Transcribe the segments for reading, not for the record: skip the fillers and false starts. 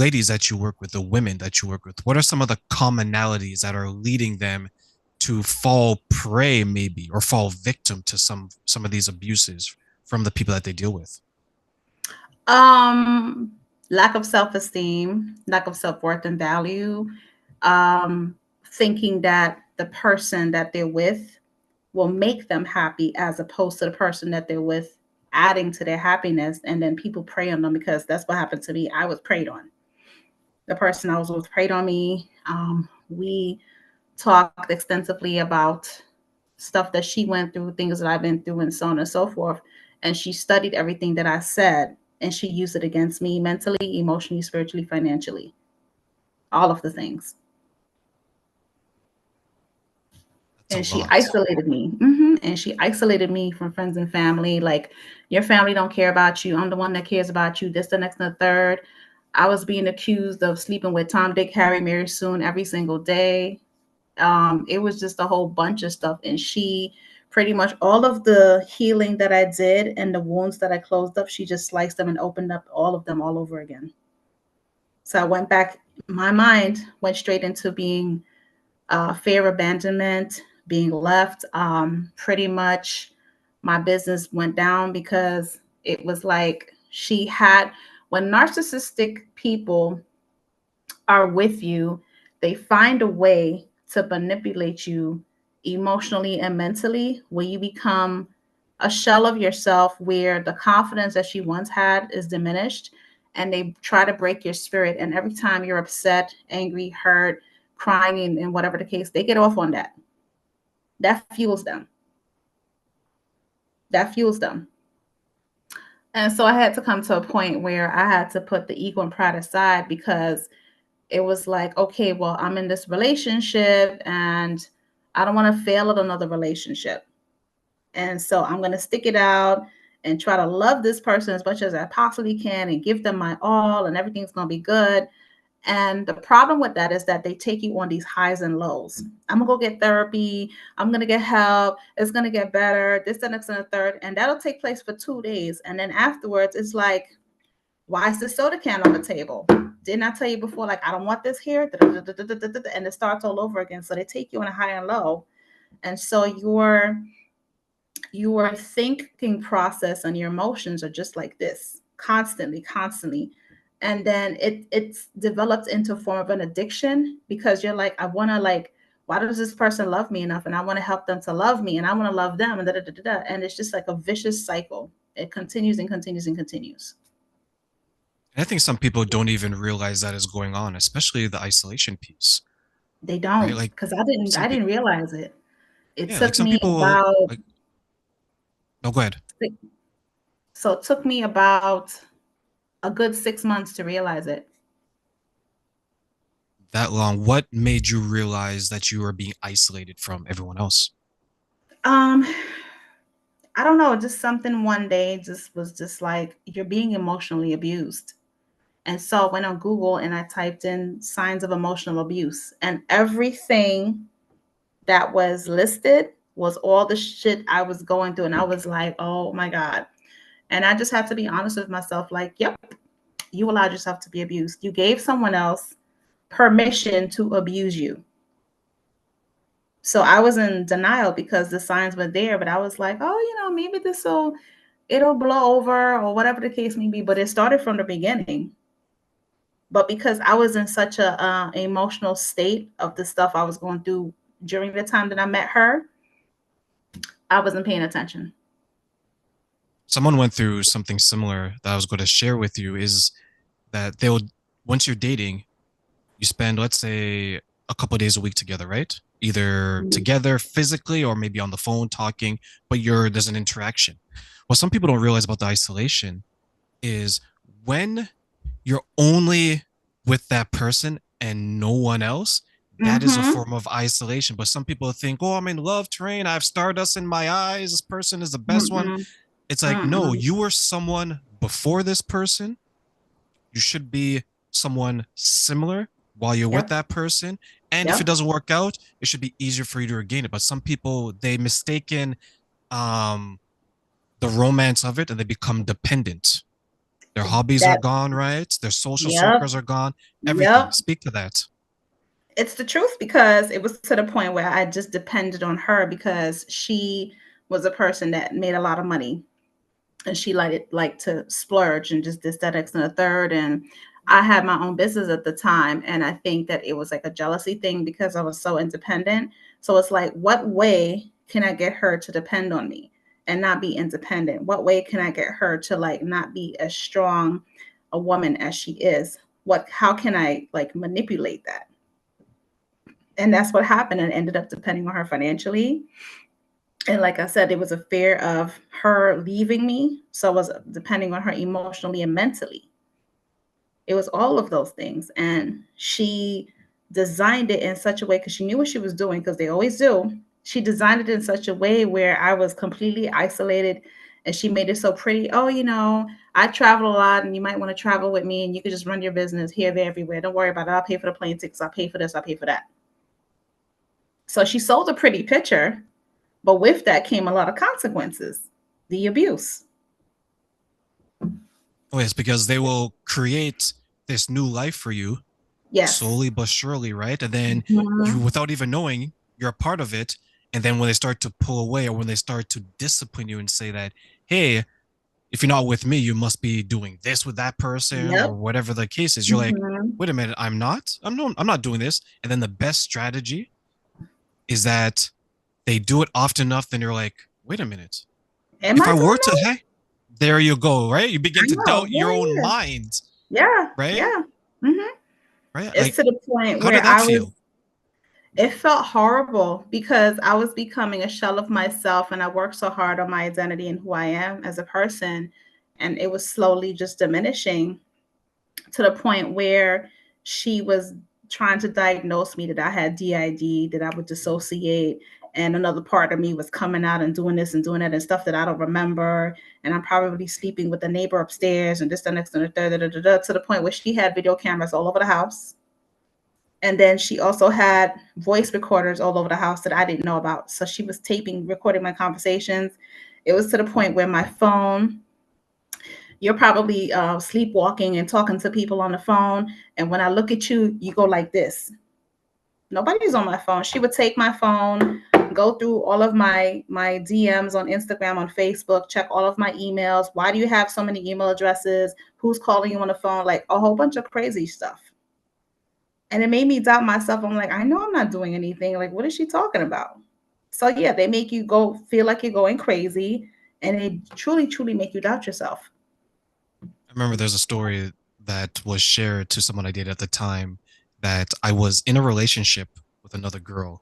ladies that you work with, the women that you work with, what are some of the commonalities that are leading them to fall prey, maybe, or fall victim to some of these abuses from the people that they deal with? Um, Lack of self-esteem, lack of self-worth and value, thinking that the person that they're with will make them happy as opposed to the person that they're with adding to their happiness. And then people prey on them because that's what happened to me. I was preyed on. The person I was with preyed on me. We talked extensively about stuff that she went through, things that I've been through, and so on and so forth. And she studied everything that I said and she used it against me mentally, emotionally, spiritually, financially, all of the things. That's a And she lot. isolated me. And she isolated me from friends and family. Like, your family don't care about you. I'm the one that cares about you. This, the next, and the third. I was being accused of sleeping with Tom, Dick, Harry, Mary, Soon every single day. It was just a whole bunch of stuff. And she pretty much all of the healing that I did and the wounds that I closed up, she just sliced them and opened up all of them all over again. So I went back, my mind went straight into being fear of abandonment, being left. Pretty much my business went down because it was like she had, when narcissistic people are with you, they find a way to manipulate you emotionally and mentally, where you become a shell of yourself, where the confidence that she once had is diminished, and they try to break your spirit. And every time you're upset, angry, hurt, crying, and whatever the case, they get off on that. That fuels them. That fuels them. And so I had to come to a point where I had to put the ego and pride aside, because it was like, okay, well, I'm in this relationship and I don't want to fail at another relationship. And so I'm going to stick it out and try to love this person as much as I possibly can and give them my all, and everything's going to be good. And the problem with that is that they take you on these highs and lows. I'm gonna go get therapy. I'm gonna get help. It's gonna get better. This, the next, and the third, and that'll take place for 2 days. And then afterwards, it's like, why is the soda can on the table? Didn't I tell you before? Like, I don't want this here. And it starts all over again. So they take you on a high and low, and so your thinking process and your emotions are just like this, constantly, constantly. And then it's developed into a form of an addiction, because you're like, I want to, like, why does this person love me enough, and I want to help them to love me, and I want to love them, and da, da, da, da, da. And it's just like a vicious cycle. It continues and continues and continues. And I think some people don't even realize that is going on, especially the isolation piece, They right? don't, Like because I some people, didn't realize it. It yeah, like took some me people, about like, no, go ahead. so it took me about a good 6 months to realize it. That long. What made you realize that you were being isolated from everyone else? Um, I don't know, just something one day just was just like, you're being emotionally abused. And so I went on Google and I typed in signs of emotional abuse, and everything that was listed was all the shit I was going through. And I was like, oh my God. And I just had to be honest with myself, like, yep, you allowed yourself to be abused. You gave someone else permission to abuse you. So I was in denial because the signs were there, but I was like, oh, maybe it'll blow over or whatever the case may be. But it started from the beginning. But because I was in such a emotional state of the stuff I was going through during the time that I met her, I wasn't paying attention. Someone went through something similar that I was going to share with you is that they'll, once you're dating, you spend, let's say, a couple of days a week together, right? Either Mhm. together physically or maybe on the phone talking, but there's an interaction. What some people don't realize about the isolation is when you're only with that person and no one else, that is a Mhm. form of isolation. But some people think, oh, I'm in love train. I have stardust in my eyes. This person is the best one. Mm-mm. It's like, no, Mm-mm. you were someone before this person. You should be someone similar while you're with Yep. that person. And if it Yep. doesn't work out, it should be easier for you to regain it. But some people, they mistaken um the romance of it and they become dependent. Their hobbies are That, gone, right? Their social yep, circles are gone. Everything. yep. Speak to that. It's the truth because it was to the point where I just depended on her because she was a person that made a lot of money and she like to splurge and just this, that, X, and the third. And I had my own business at the time, and I think that it was like a jealousy thing because I was so independent. So it's like, what way can I get her to depend on me and not be independent? What way can I get her to like not be as strong a woman as she is? How can I like manipulate that? And that's what happened, and ended up depending on her financially. And like I said, it was a fear of her leaving me. So I was depending on her emotionally and mentally. It was all of those things. And she designed it in such a way because she knew what she was doing, because they always do. She designed it in such a way where I was completely isolated, and she made it so pretty. Oh, I travel a lot and you might want to travel with me and you could just run your business here, there, everywhere. Don't worry about it. I'll pay for the plane tickets. I'll pay for this. I'll pay for that. So she sold a pretty picture, but with that came a lot of consequences. The abuse. Oh, yes, because they will create this new life for you Yes. slowly but surely, right? And then you, Mhm. without even knowing, you're a part of it. And then when they start to pull away or when they start to discipline you and say that, hey, if you're not with me, you must be doing this with that person or Yep. whatever the case is. You're like, Mhm. wait a minute, I'm not. I'm not doing this. And then the best strategy is that they do it often enough. Then you're like, wait a minute. Am If I I were doing to, that? hey, there you go, right? You begin I to know. doubt your own Yeah, mind, yeah. Yeah, right? yeah. Mhm. Right? It's Like, to the point how where did that feel? it felt horrible because I was becoming a shell of myself, and I worked so hard on my identity and who I am as a person. And it was slowly just diminishing to the point where she was trying to diagnose me that I had DID, that I would dissociate, and another part of me was coming out and doing this and doing that and stuff that I don't remember. And I'm probably sleeping with the neighbor upstairs and this, the next, and the third, da, da, da, da, to the point where she had video cameras all over the house. And then she also had voice recorders all over the house that I didn't know about. So she was taping, recording my conversations. It was to the point where my phone, you're probably sleepwalking and talking to people on the phone. And when I look at you, you go like this. Nobody's on my phone. She would take my phone, go through all of my DMs on Instagram, on Facebook, check all of my emails. Why do you have so many email addresses? Who's calling you on the phone? Like a whole bunch of crazy stuff. And it made me doubt myself. I'm like, I know I'm not doing anything. Like, what is she talking about? So yeah, they make you go feel like you're going crazy, and they truly, truly make you doubt yourself. I remember there's a story that was shared to someone I dated at the time that I was in a relationship with another girl.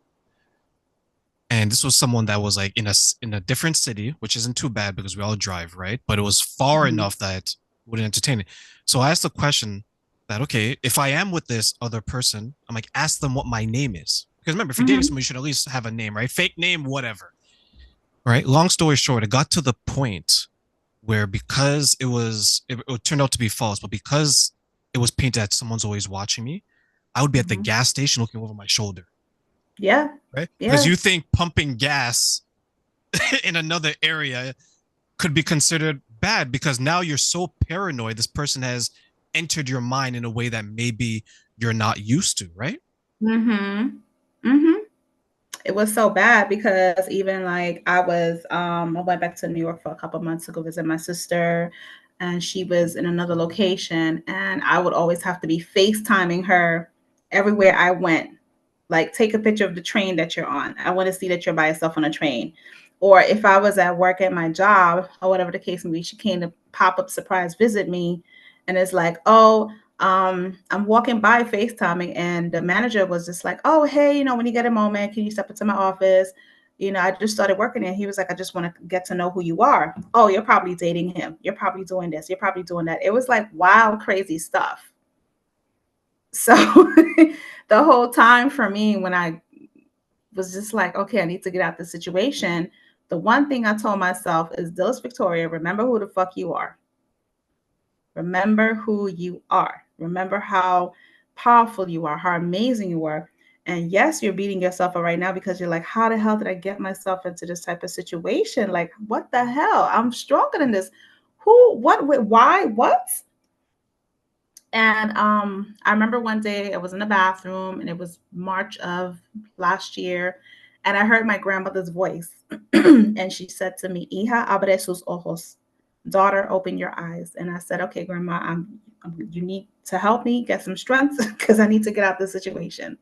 And this was someone that was like in a different city, which isn't too bad because we all drive, right? But it was far Mhm. enough that wouldn't entertain it. So I asked the question that, okay, if I am with this other person, I'm like, ask them what my name is. Because remember, if you're dating Mhm. someone, you should at least have a name, right? Fake name, whatever. Right. Long story short, it got to the point where because it turned out to be false, but because it was painted that someone's always watching me, I would be at the Mhm. gas station looking over my shoulder, Yeah. right? Because Yeah. you think pumping gas in another area could be considered bad because now you're so paranoid. This person has entered your mind in a way that maybe you're not used to, right? Mhm. Mhm. It was so bad because even like I went back to New York for a couple months to go visit my sister, and she was in another location, and I would always have to be FaceTiming her everywhere I went. Like, take a picture of the train that you're on. I want to see that you're by yourself on a train. Or if I was at work at my job or whatever the case may be, she came to pop up surprise visit me, and it's like, oh, I'm walking by FaceTiming, and the manager was just like, oh, hey, when you get a moment, can you step into my office? I just started working there. He was like, I just want to get to know who you are. Oh, you're probably dating him. You're probably doing this. You're probably doing that. It was like wild, crazy stuff. So the whole time for me, when I was just like, okay, I need to get out the situation, the one thing I told myself is, Dillis Victoria, remember who the fuck you are. Remember who you are. Remember how powerful you are, how amazing you are. And yes, you're beating yourself up right now because you're like, how the hell did I get myself into this type of situation? Like, what the hell? I'm stronger than this. Who, what, why, what? And I remember one day I was in the bathroom and it was March of last year. And I heard my grandmother's voice. And she said to me, Hija, abre sus ojos. Daughter, open your eyes. And I said, okay, Grandma, you need to help me get some strength because I need to get out of this situation.